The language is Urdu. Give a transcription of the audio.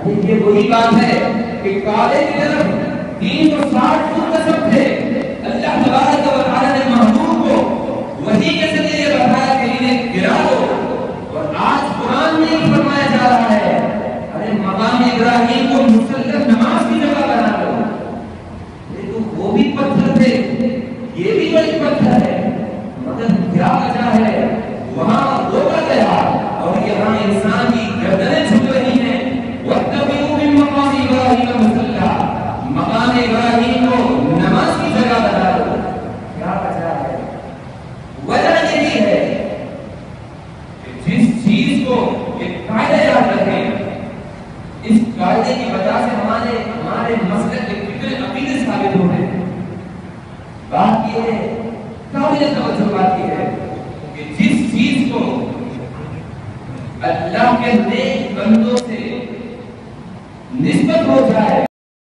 یہ وہی بات ہے کہ کعبے کی طرف 360 منتسب تھے. اللہ تبارک و تعالی نے محبوب کو وحی کے ذریعے یہ بتایا کہ انہیں گرا دو. اور آج قرآن میں یہ فرمایا جا رہا ہے ارے مقام ابراہیم کو مسلم نماز کی جگہ بنا دو. تو وہ بھی پتھر تھے, یہ بھی وہی پتھر ہے, مگر کیا وجہ ہے وہاں روکا گیا اور یہاں انسان کی گردنیں جھک رہی ہیں. وَاتَّخِذُوا مِن مَّقَامِ إِبْرَاهِيمَ مُصَلًّى, مقام ابراہیم کو نماز کی جگہ بنا دو. کیا وجہ ہے؟ وجہ یہی ہے کہ جس چیز کو ایک قاعدہ یاد رکھیں, اس قاعدے کی وجہ سے ہمارے مسلک کے کتنے عقیدے ثابت ہو رہے ہیں. بات یہ ہے, قابل توجہ بات یہ ہے کہ جس چیز کو اللہ کے نیک بندوں سے نسبت ہو جائے